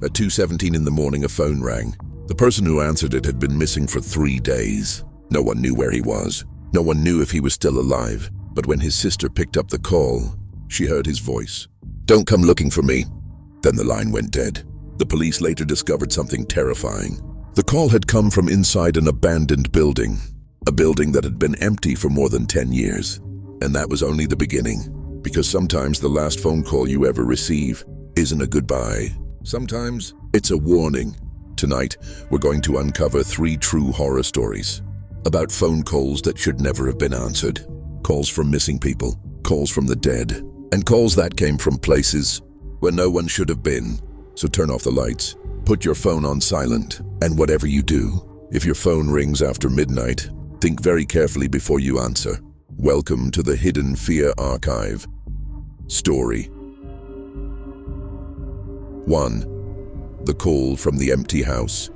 At 2:17 in the morning, a phone rang. The person who answered it had been missing for 3 days. No one knew where he was. No one knew if he was still alive. But when his sister picked up the call, she heard his voice. "Don't come looking for me." Then the line went dead. The police later discovered something terrifying. The call had come from inside an abandoned building, a building that had been empty for more than 10 years. And that was only the beginning, because sometimes the last phone call you ever receive isn't a goodbye. Sometimes it's a warning. Tonight, we're going to uncover 3 true horror stories about phone calls that should never have been answered. Calls from missing people, calls from the dead, and calls that came from places where no one should have been. So turn off the lights, put your phone on silent, and whatever you do, if your phone rings after midnight, think very carefully before you answer. Welcome to the Hidden Fear Archive. Story 1. The call from the empty house.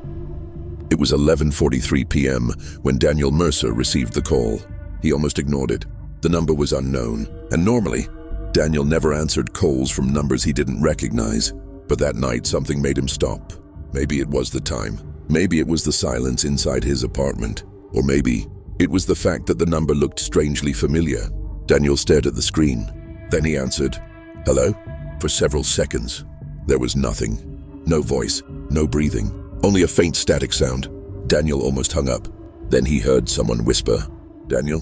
It was 11:43 p.m. when Daniel Mercer received the call. He almost ignored it. The number was unknown, and normally, Daniel never answered calls from numbers he didn't recognize. But that night, something made him stop. Maybe it was the time. Maybe it was the silence inside his apartment. Or maybe it was the fact that the number looked strangely familiar. Daniel stared at the screen. Then he answered, "Hello?" For several seconds, there was nothing. No voice, no breathing, only a faint static sound. Daniel almost hung up. Then he heard someone whisper, "Daniel?"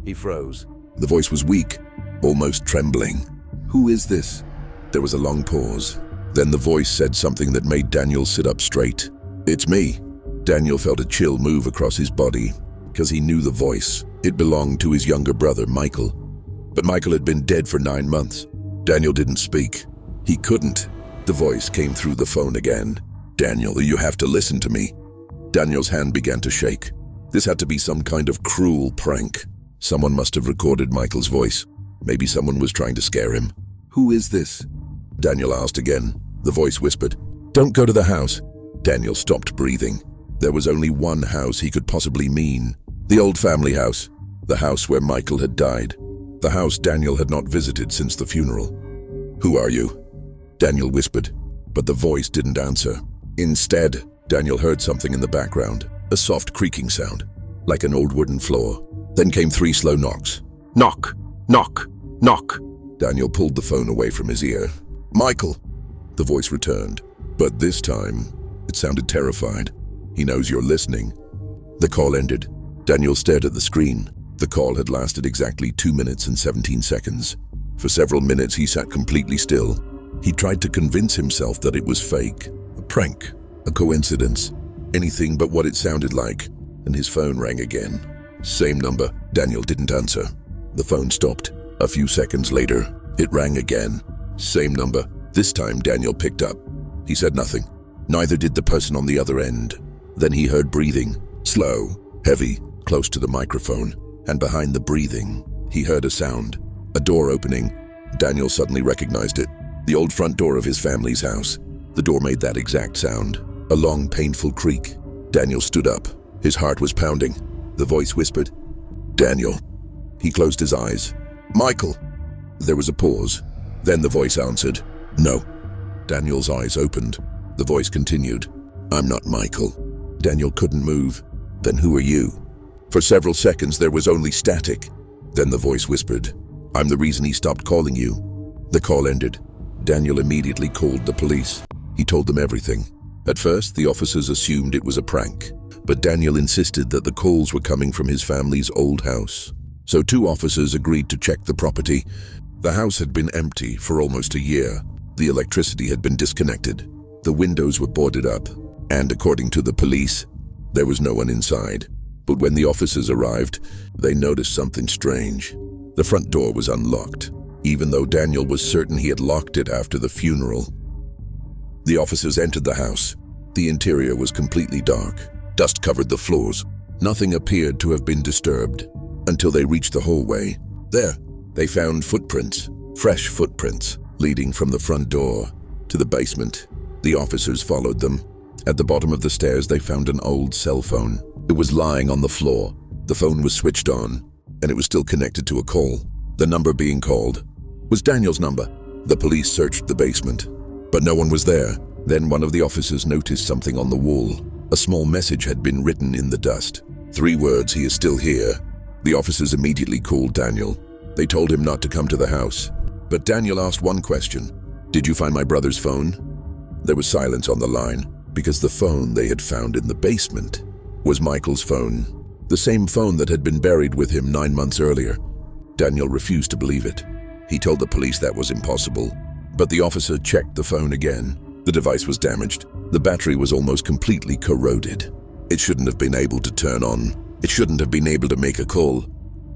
He froze. The voice was weak, almost trembling. "Who is this?" There was a long pause. Then the voice said something that made Daniel sit up straight. "It's me." Daniel felt a chill move across his body, because he knew the voice. It belonged to his younger brother, Michael. But Michael had been dead for 9 months. Daniel didn't speak. He couldn't. The voice came through the phone again. "Daniel, you have to listen to me." Daniel's hand began to shake. This had to be some kind of cruel prank. Someone must have recorded Michael's voice. Maybe someone was trying to scare him. "Who is this?" Daniel asked again. The voice whispered, "Don't go to the house." Daniel stopped breathing. There was only one house he could possibly mean. The old family house. The house where Michael had died. The house Daniel had not visited since the funeral. "Who are you?" Daniel whispered, but the voice didn't answer. Instead, Daniel heard something in the background, a soft creaking sound, like an old wooden floor. Then came 3 slow knocks. Knock, knock, knock. Daniel pulled the phone away from his ear. "Michael," the voice returned, but this time, it sounded terrified. "He knows you're listening." The call ended. Daniel stared at the screen. The call had lasted exactly 2 minutes and 17 seconds. For several minutes, he sat completely still. He tried to convince himself that it was fake, a prank, a coincidence, anything but what it sounded like, and his phone rang again. Same number. Daniel didn't answer. The phone stopped. A few seconds later, it rang again. Same number. This time, Daniel picked up. He said nothing. Neither did the person on the other end. Then he heard breathing, slow, heavy, close to the microphone, and behind the breathing, he heard a sound, a door opening. Daniel suddenly recognized it. The old front door of his family's house. The door made that exact sound, a long, painful creak. Daniel stood up. His heart was pounding. The voice whispered, "Daniel." He closed his eyes. "Michael." There was a pause. Then the voice answered, "No." Daniel's eyes opened. The voice continued, "I'm not Michael." Daniel couldn't move. "Then who are you?" For several seconds there was only static. Then the voice whispered, "I'm the reason he stopped calling you." The call ended. Daniel immediately called the police. He told them everything. At first, the officers assumed it was a prank, but Daniel insisted that the calls were coming from his family's old house. So 2 officers agreed to check the property. The house had been empty for almost a year. The electricity had been disconnected. The windows were boarded up, and according to the police, there was no one inside. But when the officers arrived, they noticed something strange. The front door was unlocked, even though Daniel was certain he had locked it after the funeral. The officers entered the house. The interior was completely dark. Dust covered the floors. Nothing appeared to have been disturbed until they reached the hallway. There, they found footprints, fresh footprints, leading from the front door to the basement. The officers followed them. At the bottom of the stairs, they found an old cell phone. It was lying on the floor. The phone was switched on, and it was still connected to a call. The number being called was Daniel's number. The police searched the basement, but no one was there. Then one of the officers noticed something on the wall. A small message had been written in the dust. 3 words, "He is still here." The officers immediately called Daniel. They told him not to come to the house. But Daniel asked one question: "Did you find my brother's phone?" There was silence on the line, because the phone they had found in the basement was Michael's phone, the same phone that had been buried with him 9 months earlier. Daniel refused to believe it. He told the police that was impossible, but the officer checked the phone again. The device was damaged. The battery was almost completely corroded. It shouldn't have been able to turn on. It shouldn't have been able to make a call.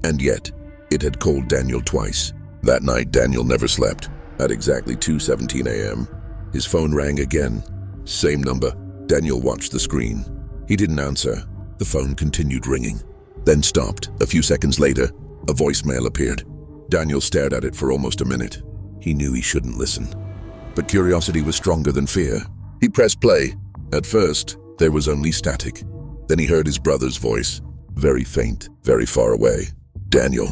And yet, it had called Daniel twice. That night, Daniel never slept. At exactly 2:17 a.m., his phone rang again. Same number. Daniel watched the screen. He didn't answer. The phone continued ringing, then stopped. A few seconds later, a voicemail appeared. Daniel stared at it for almost a minute. He knew he shouldn't listen, but curiosity was stronger than fear. He pressed play. At first, there was only static. Then he heard his brother's voice, very faint, very far away. "Daniel."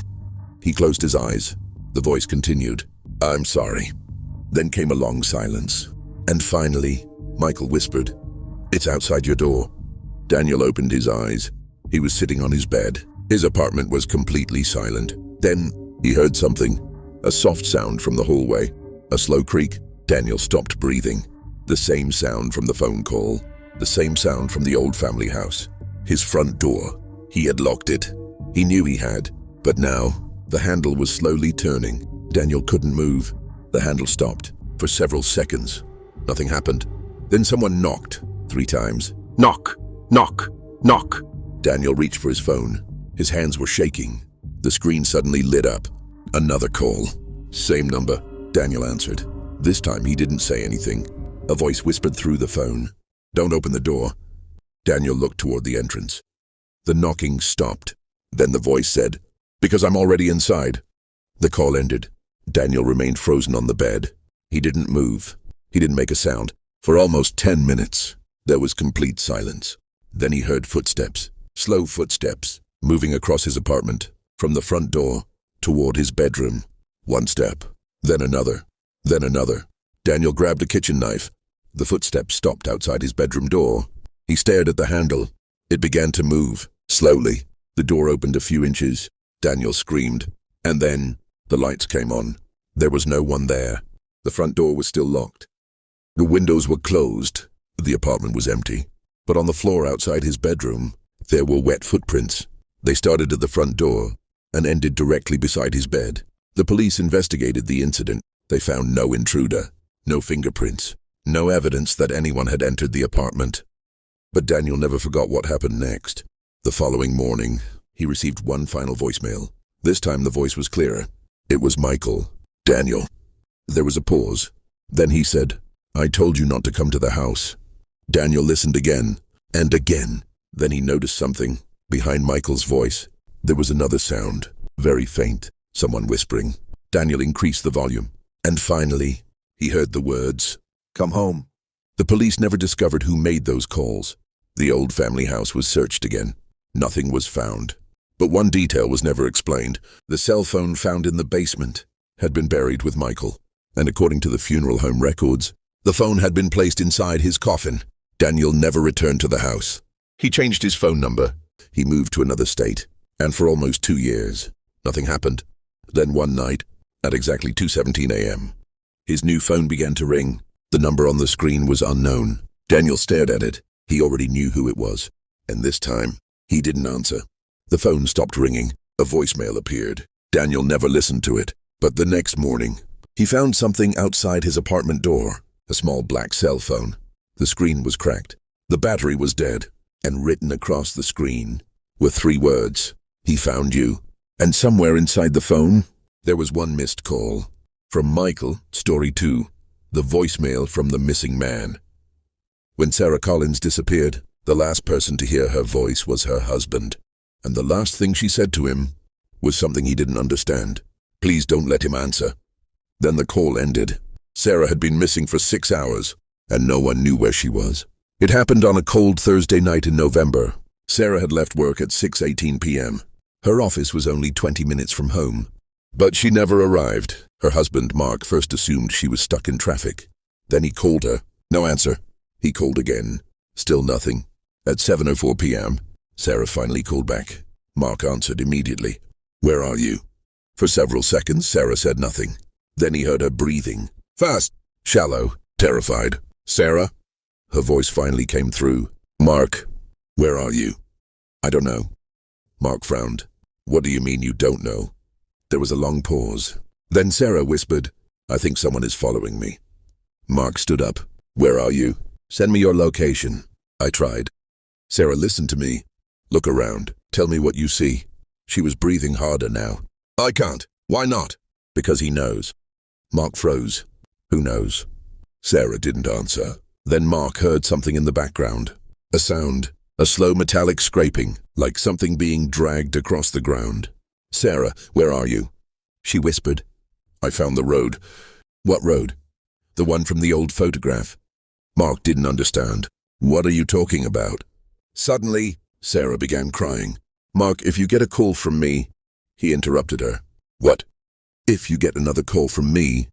He closed his eyes. The voice continued, "I'm sorry." Then came a long silence. And finally, Michael whispered, "It's outside your door." Daniel opened his eyes. He was sitting on his bed. His apartment was completely silent. Then he heard something, a soft sound from the hallway, a slow creak. Daniel stopped breathing. The same sound from the phone call, the same sound from the old family house. His front door. He had locked it. He knew he had, but now the handle was slowly turning. Daniel couldn't move. The handle stopped. For several seconds, nothing happened. Then someone knocked 3 times. Knock, knock, knock. Daniel reached for his phone. His hands were shaking. The screen suddenly lit up. Another call. Same number. Daniel answered. This time he didn't say anything. A voice whispered through the phone, "Don't open the door." Daniel looked toward the entrance. The knocking stopped. Then the voice said, "Because I'm already inside." The call ended. Daniel remained frozen on the bed. He didn't move. He didn't make a sound. For almost 10 minutes, there was complete silence. Then he heard footsteps, slow footsteps, moving across his apartment, from the front door toward his bedroom. One step, then another, then another. Daniel grabbed a kitchen knife. The footsteps stopped outside his bedroom door. He stared at the handle. It began to move, slowly. The door opened a few inches. Daniel screamed. And then the lights came on. There was no one there. The front door was still locked. The windows were closed. The apartment was empty. But on the floor outside his bedroom, there were wet footprints. They started at the front door and ended directly beside his bed. The police investigated the incident. They found no intruder, no fingerprints, no evidence that anyone had entered the apartment. But Daniel never forgot what happened next. The following morning, he received one final voicemail. This time the voice was clearer. It was Michael. "Daniel." There was a pause. Then he said, "I told you not to come to the house." Daniel listened again, and again. Then he noticed something. Behind Michael's voice, there was another sound, very faint, someone whispering. Daniel increased the volume. And finally, he heard the words, "Come home." The police never discovered who made those calls. The old family house was searched again. Nothing was found. But one detail was never explained. The cell phone found in the basement had been buried with Michael. And according to the funeral home records, the phone had been placed inside his coffin. Daniel never returned to the house. He changed his phone number. He moved to another state. And for almost 2 years, nothing happened. Then one night, at exactly 2:17 a.m., his new phone began to ring. The number on the screen was unknown. Daniel stared at it. He already knew who it was. And this time, he didn't answer. The phone stopped ringing. A voicemail appeared. Daniel never listened to it. But the next morning, he found something outside his apartment door, a small black cell phone. The screen was cracked. The battery was dead. And written across the screen were 3 words, "He found you." And somewhere inside the phone, there was one missed call. From Michael, story 2, the voicemail from the missing man. When Sarah Collins disappeared, the last person to hear her voice was her husband. And the last thing she said to him was something he didn't understand. "Please don't let him answer." Then the call ended. Sarah had been missing for 6 hours, and no one knew where she was. It happened on a cold Thursday night in November. Sarah had left work at 6:18 p.m. Her office was only 20 minutes from home. But she never arrived. Her husband, Mark, first assumed she was stuck in traffic. Then he called her. No answer. He called again. Still nothing. At 7:04 p.m., Sarah finally called back. Mark answered immediately. Where are you? For several seconds, Sarah said nothing. Then he heard her breathing. Fast, shallow, terrified. Sarah? Her voice finally came through. Mark, where are you? I don't know. Mark frowned. What do you mean you don't know? There was a long pause. Then Sarah whispered, I think someone is following me. Mark stood up. Where are you? Send me your location. I tried. Sarah, listen to me. Look around. Tell me what you see. She was breathing harder now. I can't. Why not? Because he knows. Mark froze. Who knows? Sarah didn't answer. Then Mark heard something in the background. A sound. A slow metallic scraping, like something being dragged across the ground. Sarah, where are you? She whispered. I found the road. What road? The one from the old photograph. Mark didn't understand. What are you talking about? Suddenly, Sarah began crying. Mark, if you get a call from me... He interrupted her. What? If you get another call from me...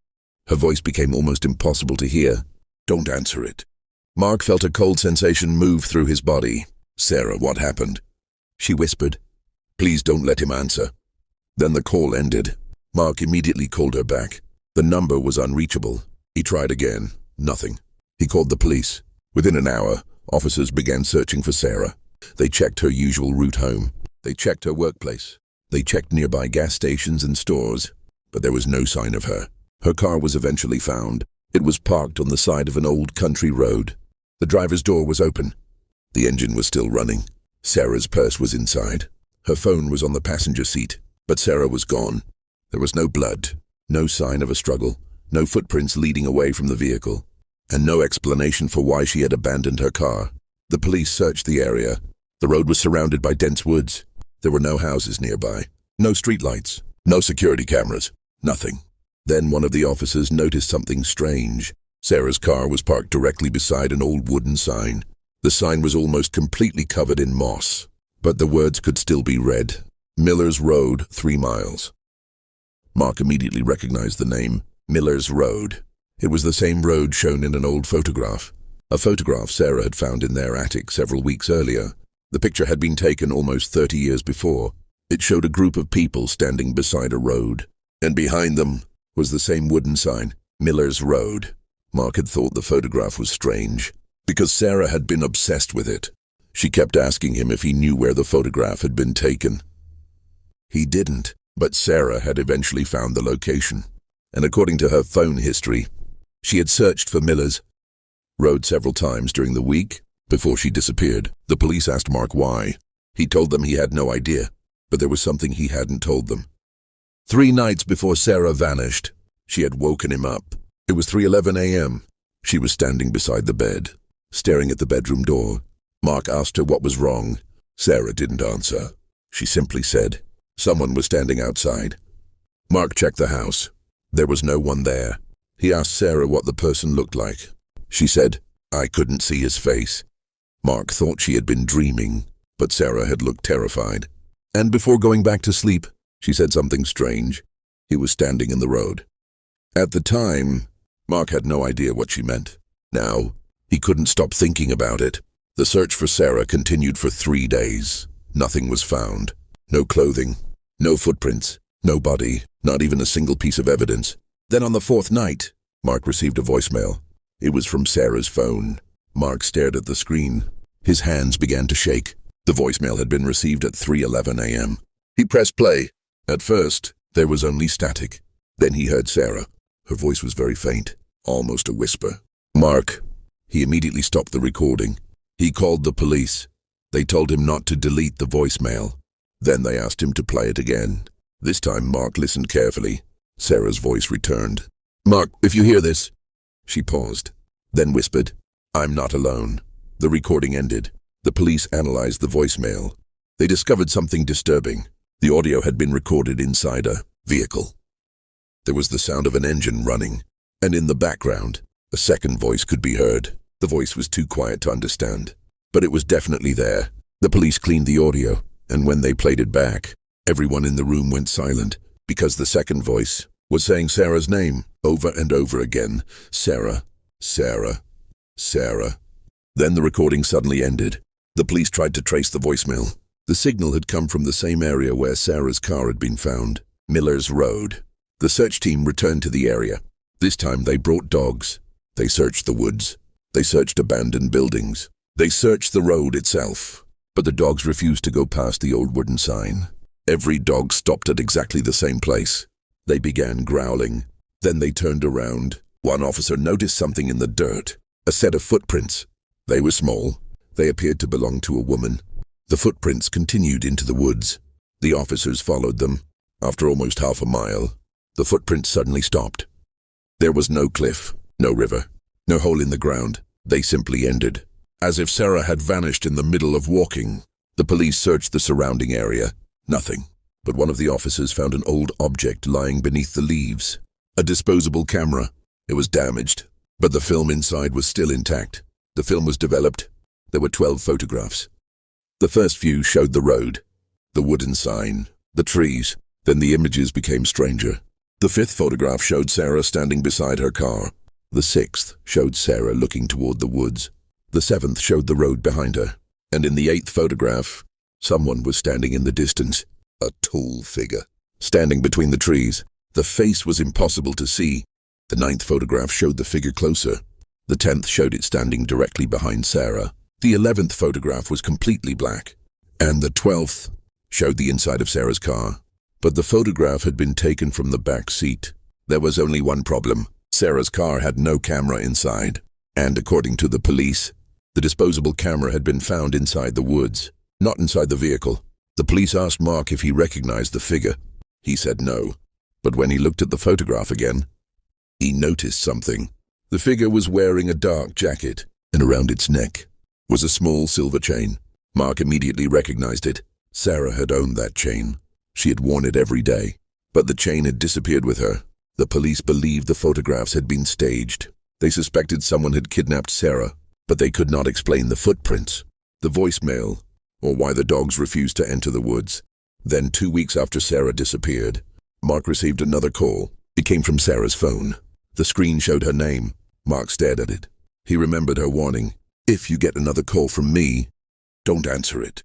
Her voice became almost impossible to hear. Don't answer it. Mark felt a cold sensation move through his body. Sarah, what happened? She whispered. Please don't let him answer. Then the call ended. Mark immediately called her back. The number was unreachable. He tried again. Nothing. He called the police. Within an hour, officers began searching for Sarah. They checked her usual route home. They checked her workplace. They checked nearby gas stations and stores. But there was no sign of her. Her car was eventually found. It was parked on the side of an old country road. The driver's door was open. The engine was still running. Sarah's purse was inside. Her phone was on the passenger seat. But Sarah was gone. There was no blood, no sign of a struggle, no footprints leading away from the vehicle, and no explanation for why she had abandoned her car. The police searched the area. The road was surrounded by dense woods. There were no houses nearby, no streetlights, no security cameras, nothing. Then one of the officers noticed something strange. Sarah's car was parked directly beside an old wooden sign. The sign was almost completely covered in moss, but the words could still be read. Miller's Road, 3 miles. Mark immediately recognized the name, Miller's Road. It was the same road shown in an old photograph, a photograph Sarah had found in their attic several weeks earlier. The picture had been taken almost 30 years before. It showed a group of people standing beside a road, and behind them was the same wooden sign, Miller's Road. Mark had thought the photograph was strange, because Sarah had been obsessed with it. She kept asking him if he knew where the photograph had been taken. He didn't, but Sarah had eventually found the location. And according to her phone history, she had searched for Miller's Road several times during the week before she disappeared. The police asked Mark why. He told them he had no idea, but there was something he hadn't told them. 3 nights before Sarah vanished, she had woken him up. It was 3:11 a.m. She was standing beside the bed, staring at the bedroom door. Mark asked her what was wrong. Sarah didn't answer. She simply said, someone was standing outside. Mark checked the house. There was no one there. He asked Sarah what the person looked like. She said, I couldn't see his face. Mark thought she had been dreaming, but Sarah had looked terrified. And before going back to sleep, she said something strange. He was standing in the road. At the time, Mark had no idea what she meant. Now, he couldn't stop thinking about it. The search for Sarah continued for 3 days. Nothing was found. No clothing, no footprints, no body, not even a single piece of evidence. Then on the 4th night, Mark received a voicemail. It was from Sarah's phone. Mark stared at the screen. His hands began to shake. The voicemail had been received at 3:11 a.m. He pressed play. At first, there was only static. Then he heard Sarah. Her voice was very faint, almost a whisper. Mark. He immediately stopped the recording. He called the police. They told him not to delete the voicemail. Then they asked him to play it again. This time Mark listened carefully. Sarah's voice returned. Mark, if you hear this... She paused, then whispered, I'm not alone. The recording ended. The police analyzed the voicemail. They discovered something disturbing. The audio had been recorded inside a vehicle. There was the sound of an engine running, and in the background, a second voice could be heard. The voice was too quiet to understand, but it was definitely there. The police cleaned the audio, and when they played it back, everyone in the room went silent, because the second voice was saying Sarah's name over and over again. Sarah, Sarah. Sarah. Then the recording suddenly ended. The police tried to trace the voicemail. The signal had come from the same area where Sarah's car had been found, Miller's Road. The search team returned to the area. This time they brought dogs. They searched the woods. They searched abandoned buildings. They searched the road itself. But the dogs refused to go past the old wooden sign. Every dog stopped at exactly the same place. They began growling. Then they turned around. One officer noticed something in the dirt. A set of footprints. They were small. They appeared to belong to a woman. The footprints continued into the woods. The officers followed them. After almost half a mile, the footprints suddenly stopped. There was no cliff, no river, no hole in the ground. They simply ended. As if Sarah had vanished in the middle of walking. The police searched the surrounding area. Nothing. But one of the officers found an old object lying beneath the leaves. A disposable camera. It was damaged, but the film inside was still intact. The film was developed. There were 12 photographs. The first few showed the road, the wooden sign, the trees. Then the images became stranger. The fifth photograph showed Sarah standing beside her car. The sixth showed Sarah looking toward the woods. The seventh showed the road behind her. And in the eighth photograph, someone was standing in the distance. A tall figure, standing between the trees. The face was impossible to see. The ninth photograph showed the figure closer. The 10th showed it standing directly behind Sarah. The 11th photograph was completely black. And the 12th showed the inside of Sarah's car. But the photograph had been taken from the back seat. There was only one problem. Sarah's car had no camera inside. And according to the police, the disposable camera had been found inside the woods, not inside the vehicle. The police asked Mark if he recognized the figure. He said no. But when he looked at the photograph again, he noticed something. The figure was wearing a dark jacket, and around its neck was a small silver chain. Mark immediately recognized it. Sarah had owned that chain. She had worn it every day, but the chain had disappeared with her. The police believed the photographs had been staged. They suspected someone had kidnapped Sarah, but they could not explain the footprints, the voicemail, or why the dogs refused to enter the woods. Then 2 weeks after Sarah disappeared, Mark received another call. It came from Sarah's phone. The screen showed her name. Mark stared at it. He remembered her warning. If you get another call from me, don't answer it.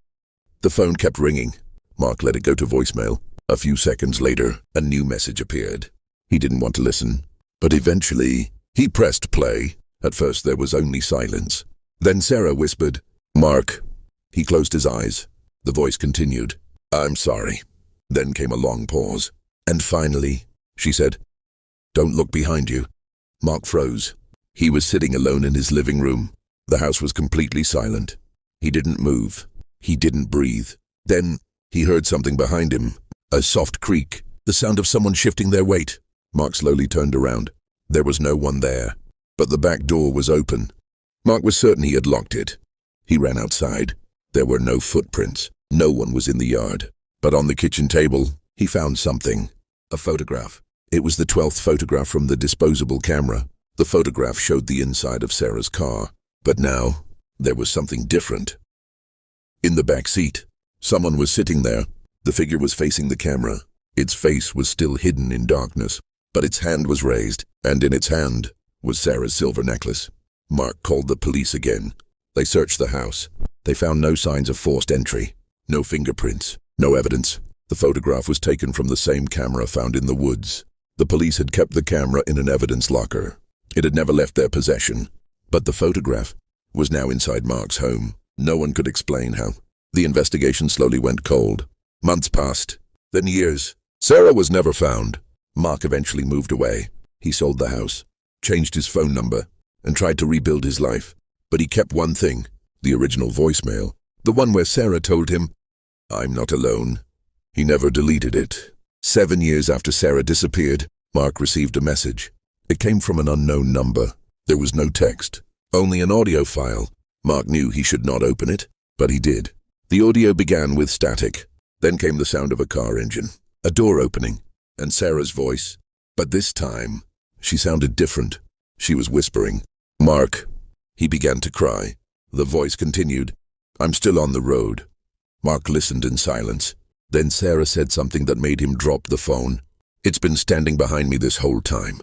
The phone kept ringing. Mark let it go to voicemail. A few seconds later, a new message appeared. He didn't want to listen, but eventually, he pressed play. At first there was only silence. Then Sarah whispered, "Mark." He closed his eyes. The voice continued, "I'm sorry." Then came a long pause. And finally, she said, "Don't look behind you." Mark froze. He was sitting alone in his living room. The house was completely silent. He didn't move. He didn't breathe. Then he heard something behind him, a soft creak, the sound of someone shifting their weight. Mark slowly turned around. There was no one there, but the back door was open. Mark was certain he had locked it. He ran outside. There were no footprints. No one was in the yard. But on the kitchen table, he found something. A photograph. It was the 12th photograph from the disposable camera. The photograph showed the inside of Sarah's car. But now, there was something different. In the back seat, someone was sitting there. The figure was facing the camera. Its face was still hidden in darkness, but its hand was raised, and in its hand was Sarah's silver necklace. Mark called the police again. They searched the house. They found no signs of forced entry, no fingerprints, no evidence. The photograph was taken from the same camera found in the woods. The police had kept the camera in an evidence locker. It had never left their possession, but the photograph was now inside Mark's home. No one could explain how. The investigation slowly went cold. Months passed, then years. Sarah was never found. Mark eventually moved away. He sold the house, changed his phone number, and tried to rebuild his life. But he kept one thing, the original voicemail, the one where Sarah told him, "I'm not alone." He never deleted it. 7 years after Sarah disappeared, Mark received a message. It came from an unknown number. There was no text, only an audio file. Mark knew he should not open it, but he did. The audio began with static. Then came the sound of a car engine, a door opening, and Sarah's voice. But this time, she sounded different. She was whispering, "Mark." He began to cry. The voice continued, "I'm still on the road." Mark listened in silence. Then Sarah said something that made him drop the phone. "It's been standing behind me this whole time."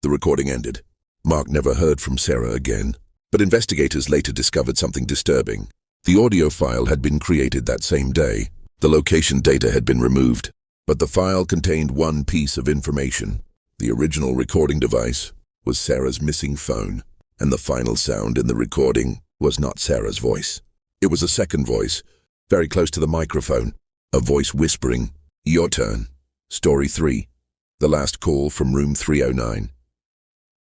The recording ended. Mark never heard from Sarah again. But investigators later discovered something disturbing. The audio file had been created that same day. The location data had been removed, but the file contained one piece of information. The original recording device was Sarah's missing phone, and the final sound in the recording was not Sarah's voice. It was a second voice, very close to the microphone, a voice whispering, "Your turn." Story 3. The last call from room 309.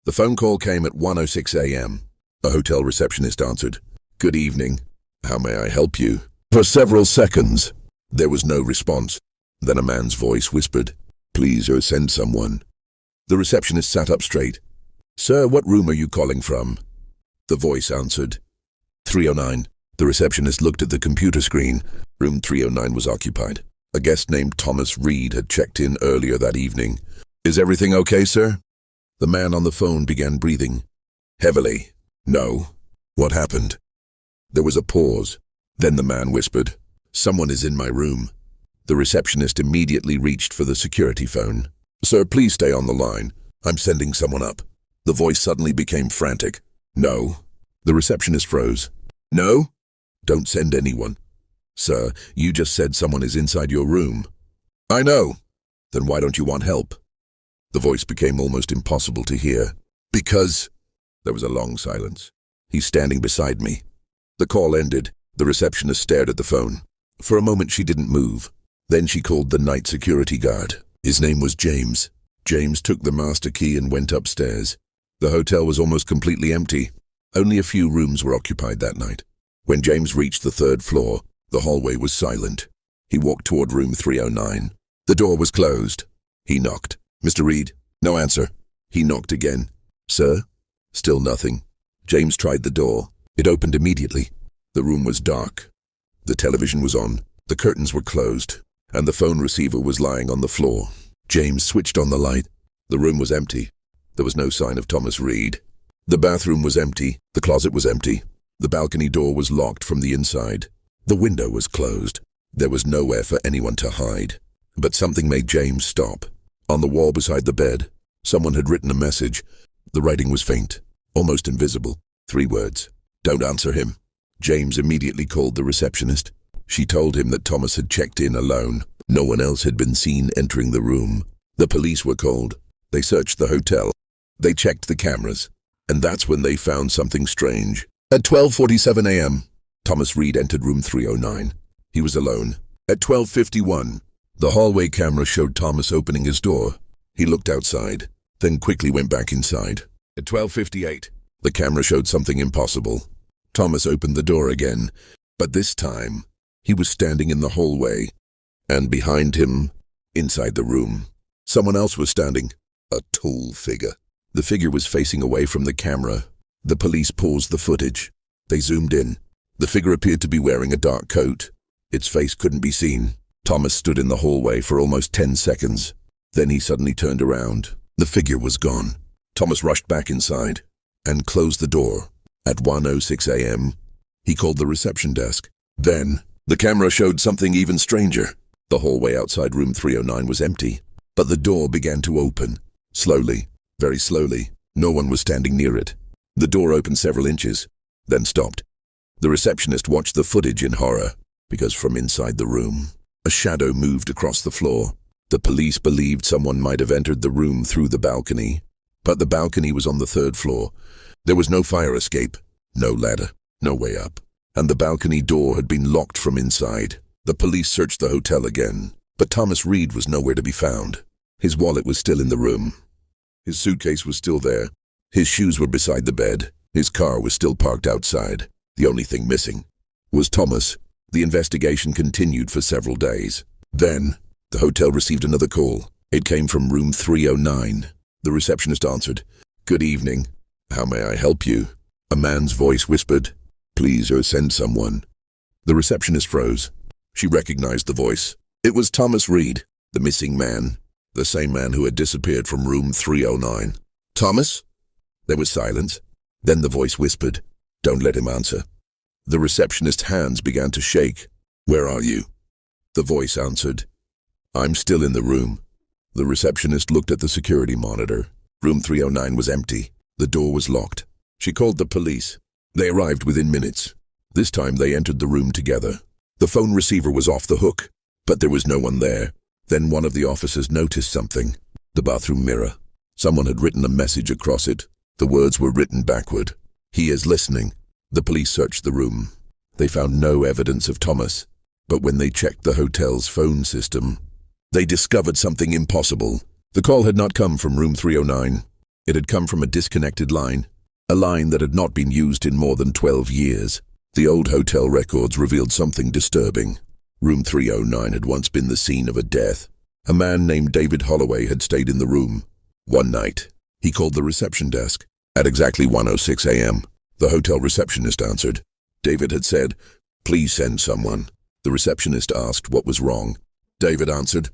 The phone call came at 1:06 a.m. A hotel receptionist answered, "Good evening. How may I help you?" For several seconds, there was no response. Then a man's voice whispered, "Please send someone." The receptionist sat up straight. "Sir, what room are you calling from?" The voice answered, 309. The receptionist looked at the computer screen. Room 309 was occupied. A guest named Thomas Reed had checked in earlier that evening. "Is everything okay, sir?" The man on the phone began breathing heavily. "No." "What happened?" There was a pause. Then the man whispered, "Someone is in my room." The receptionist immediately reached for the security phone. "Sir, please stay on the line. I'm sending someone up." The voice suddenly became frantic. "No." The receptionist froze. "No? Don't send anyone." "Sir, you just said someone is inside your room." "I know." "Then why don't you want help?" The voice became almost impossible to hear. "Because—" There was a long silence. "He's standing beside me." The call ended. The receptionist stared at the phone. For a moment she didn't move. Then she called the night security guard. His name was James. James took the master key and went upstairs. The hotel was almost completely empty. Only a few rooms were occupied that night. When James reached the 3rd floor, the hallway was silent. He walked toward room 309. The door was closed. He knocked. "Mr. Reed?" No answer. He knocked again. "Sir?" Still nothing. James tried the door. It opened immediately. The room was dark. The television was on. The curtains were closed, and the phone receiver was lying on the floor. James switched on the light. The room was empty. There was no sign of Thomas Reed. The bathroom was empty. The closet was empty. The balcony door was locked from the inside. The window was closed. There was nowhere for anyone to hide. But something made James stop. On the wall beside the bed, someone had written a message. The writing was faint, almost invisible. 3 words. "Don't answer him." James immediately called the receptionist. She told him that Thomas had checked in alone. No one else had been seen entering the room. The police were called. They searched the hotel. They checked the cameras. And that's when they found something strange. At 12:47 a.m., Thomas Reed entered room 309. He was alone. At 12:51, the hallway camera showed Thomas opening his door. He looked outside, then quickly went back inside. At 12:58, the camera showed something impossible. Thomas opened the door again, but this time, he was standing in the hallway, and behind him, inside the room, someone else was standing, a tall figure. The figure was facing away from the camera. The police paused the footage. They zoomed in. The figure appeared to be wearing a dark coat. Its face couldn't be seen. Thomas stood in the hallway for almost 10 seconds. Then he suddenly turned around. The figure was gone. Thomas rushed back inside and closed the door. At 1:06 a.m., he called the reception desk. Then, the camera showed something even stranger. The hallway outside room 309 was empty, but the door began to open. Slowly, very slowly. No one was standing near it. The door opened several inches, then stopped. The receptionist watched the footage in horror, because from inside the room, a shadow moved across the floor. The police believed someone might have entered the room through the balcony, but the balcony was on the 3rd floor. There was no fire escape, no ladder, no way up, and the balcony door had been locked from inside. The police searched the hotel again, but Thomas Reed was nowhere to be found. His wallet was still in the room. His suitcase was still there. His shoes were beside the bed. His car was still parked outside. The only thing missing was Thomas. The investigation continued for several days. Then, the hotel received another call. It came from room 309. The receptionist answered, "Good evening. How may I help you?" A man's voice whispered, "Please send someone." The receptionist froze. She recognized the voice. It was Thomas Reed, the missing man, the same man who had disappeared from room 309. "Thomas?" There was silence. Then the voice whispered, "Don't let him answer." The receptionist's hands began to shake. "Where are you?" The voice answered, "I'm still in the room." The receptionist looked at the security monitor. Room 309 was empty. The door was locked. She called the police. They arrived within minutes. This time they entered the room together. The phone receiver was off the hook, but there was no one there. Then one of the officers noticed something. The bathroom mirror. Someone had written a message across it. The words were written backward. "He is listening." The police searched the room. They found no evidence of Thomas, but when they checked the hotel's phone system, they discovered something impossible. The call had not come from room 309. It had come from a disconnected line, a line that had not been used in more than 12 years. The old hotel records revealed something disturbing. Room 309 had once been the scene of a death. A man named David Holloway had stayed in the room. One night, he called the reception desk. At exactly 1:06 a.m., the hotel receptionist answered. David had said, "Please send someone." The receptionist asked what was wrong. David answered,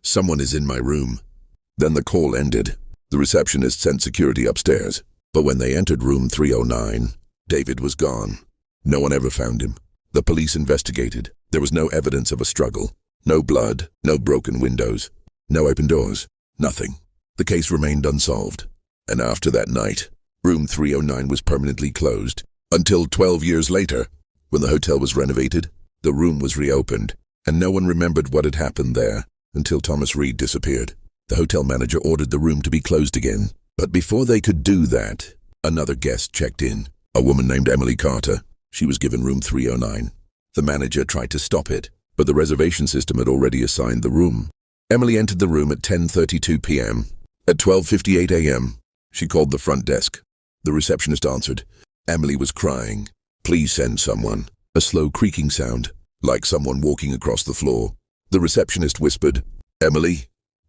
"Someone is in my room." Then the call ended. The receptionist sent security upstairs. But when they entered room 309, David was gone. No one ever found him. The police investigated. There was no evidence of a struggle. No blood, no broken windows, no open doors, nothing. The case remained unsolved. And after that night, room 309 was permanently closed. Until 12 years later, when the hotel was renovated, the room was reopened, and no one remembered what had happened there until Thomas Reed disappeared. The hotel manager ordered the room to be closed again. But before they could do that, another guest checked in, a woman named Emily Carter. She was given room 309. The manager tried to stop it, but the reservation system had already assigned the room. Emily entered the room at 10:32 p.m. At 12:58 a.m., she called the front desk. The receptionist answered. Emily was crying. "Please send someone." A slow creaking sound, like someone walking across the floor. The receptionist whispered, "Emily?"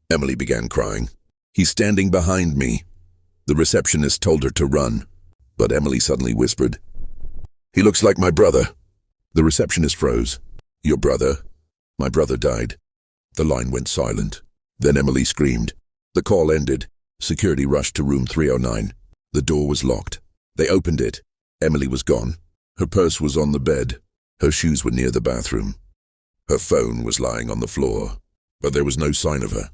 Emily began crying. "He's standing behind me." The receptionist told her to run, but Emily suddenly whispered, "He looks like my brother." The receptionist froze. "Your brother?" "My brother died." The line went silent. Then Emily screamed. The call ended. Security rushed to room 309. The door was locked. They opened it. Emily was gone. Her purse was on the bed. Her shoes were near the bathroom. Her phone was lying on the floor, but there was no sign of her.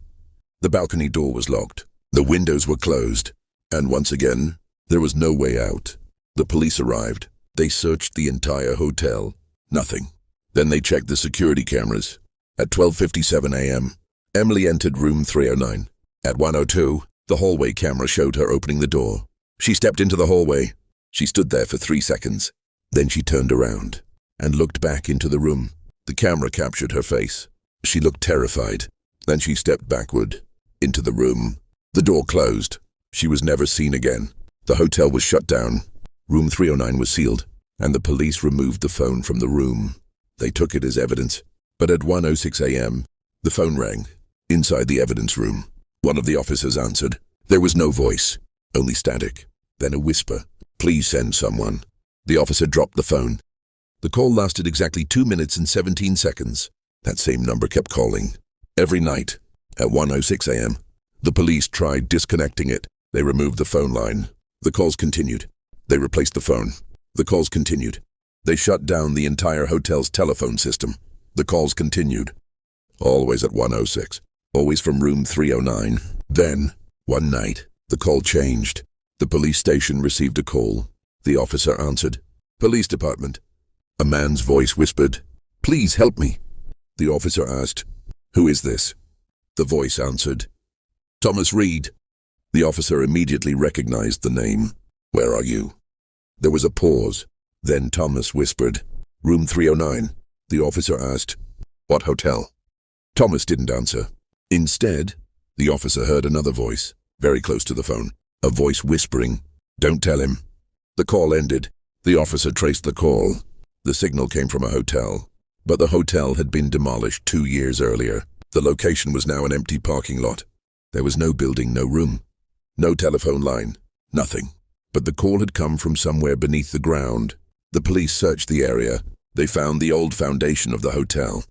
The balcony door was locked. The windows were closed. And once again, there was no way out. The police arrived. They searched the entire hotel. Nothing. Then they checked the security cameras. At 12:57 a.m., Emily entered room 309. At 1:02, the hallway camera showed her opening the door. She stepped into the hallway. She stood there for 3 seconds. Then she turned around and looked back into the room. The camera captured her face. She looked terrified. Then she stepped backward into the room. The door closed. She was never seen again. The hotel was shut down. Room 309 was sealed, and the police removed the phone from the room. They took it as evidence. But at 1:06 a.m., the phone rang. Inside the evidence room, one of the officers answered. There was no voice, only static. Then a whisper, "Please send someone." The officer dropped the phone. The call lasted exactly 2 minutes and 17 seconds. That same number kept calling. Every night, at 1:06 a.m., the police tried disconnecting it. They removed the phone line. The calls continued. They replaced the phone. The calls continued. They shut down the entire hotel's telephone system. The calls continued. Always at 1:06. Always from room 309. Then, one night, the call changed. The police station received a call. The officer answered. "Police department." A man's voice whispered, "Please help me." The officer asked, "Who is this?" The voice answered, "Thomas Reed." The officer immediately recognized the name. "Where are you?" There was a pause. Then Thomas whispered, "Room 309. The officer asked, "What hotel?" Thomas didn't answer. Instead, the officer heard another voice, very close to the phone, a voice whispering, "Don't tell him." The call ended. The officer traced the call. The signal came from a hotel, but the hotel had been demolished 2 years earlier. The location was now an empty parking lot. There was no building, no room, no telephone line, nothing. But the call had come from somewhere beneath the ground. The police searched the area. They found the old foundation of the hotel.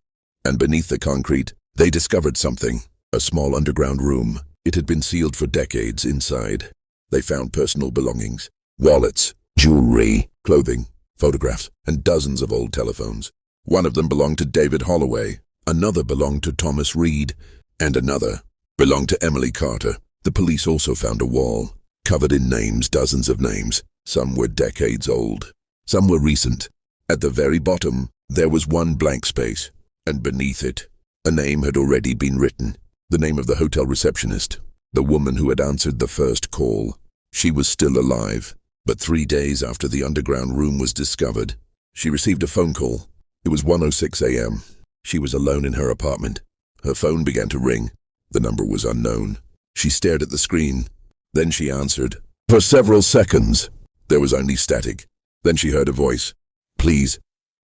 And beneath the concrete, they discovered something, a small underground room. It had been sealed for decades inside. They found personal belongings, wallets, jewelry, clothing, photographs, and dozens of old telephones. One of them belonged to David Holloway, another belonged to Thomas Reed, and another belonged to Emily Carter. The police also found a wall, covered in names, dozens of names. Some were decades old. Some were recent. At the very bottom, there was one blank space, and beneath it, a name had already been written. The name of the hotel receptionist, the woman who had answered the first call. She was still alive, but 3 days after the underground room was discovered, she received a phone call. It was 1:06 a.m. She was alone in her apartment. Her phone began to ring. The number was unknown. She stared at the screen. Then she answered. For several seconds, there was only static. Then she heard a voice. Please.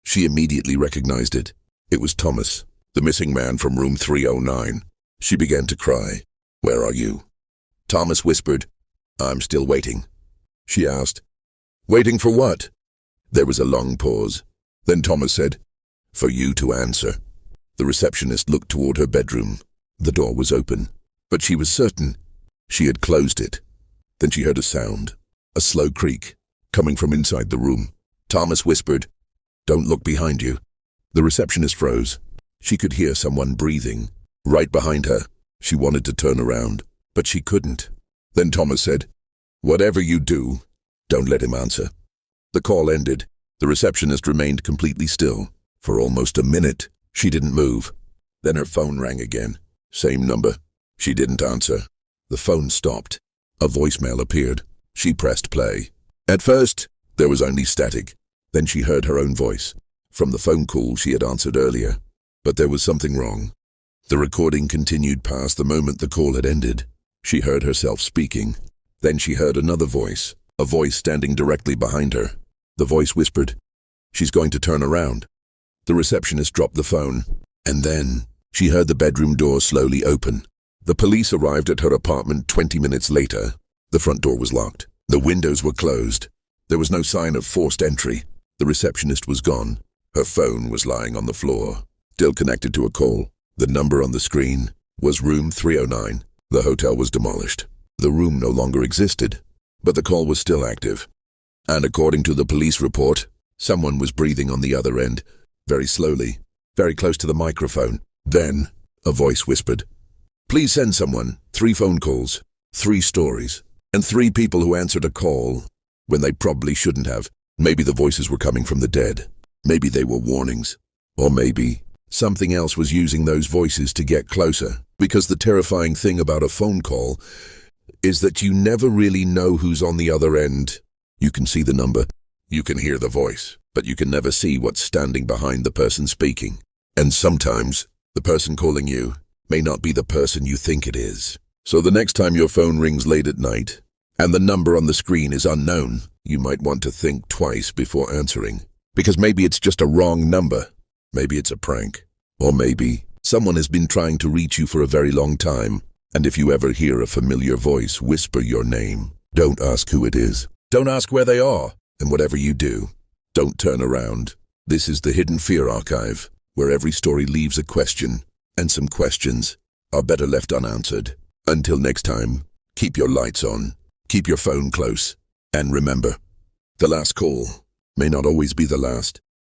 She immediately recognized it. It was Thomas, the missing man from room 309. She began to cry. Where are you? Thomas whispered. I'm still waiting. She asked. Waiting for what? There was a long pause. Then Thomas said, for you to answer. The receptionist looked toward her bedroom. The door was open, but she was certain she had closed it. Then she heard a sound, a slow creak, coming from inside the room. Thomas whispered, don't look behind you. The receptionist froze. She could hear someone breathing right behind her. She wanted to turn around, but she couldn't. Then Thomas said, whatever you do, don't let him answer. The call ended. The receptionist remained completely still. For almost a minute, she didn't move. Then her phone rang again. Same number. She didn't answer. The phone stopped. A voicemail appeared. She pressed play. At first, there was only static. Then she heard her own voice, from the phone call she had answered earlier. But there was something wrong. The recording continued past the moment the call had ended. She heard herself speaking. Then she heard another voice, a voice standing directly behind her. The voice whispered, she's going to turn around. The receptionist dropped the phone, and then she heard the bedroom door slowly open. The police arrived at her apartment 20 minutes later. The front door was locked. The windows were closed. There was no sign of forced entry. The receptionist was gone. Her phone was lying on the floor, still connected to a call. The number on the screen was room 309. The hotel was demolished. The room no longer existed, but the call was still active. And according to the police report, someone was breathing on the other end, very slowly, very close to the microphone. Then, a voice whispered, please send someone 3 phone calls, 3 stories, and 3 people who answered a call when they probably shouldn't have. Maybe the voices were coming from the dead. Maybe they were warnings. Or maybe something else was using those voices to get closer. Because the terrifying thing about a phone call is that you never really know who's on the other end. You can see the number, you can hear the voice, but you can never see what's standing behind the person speaking. And sometimes, the person calling you may not be the person you think it is. So the next time your phone rings late at night, and the number on the screen is unknown, you might want to think twice before answering. Because maybe it's just a wrong number. Maybe it's a prank. Or maybe someone has been trying to reach you for a very long time. And if you ever hear a familiar voice whisper your name, don't ask who it is. Don't ask where they are. And whatever you do, don't turn around. This is the Hidden Fear Archive, where every story leaves a question, and some questions are better left unanswered. Until next time, keep your lights on, keep your phone close, and remember, the last call may not always be the last.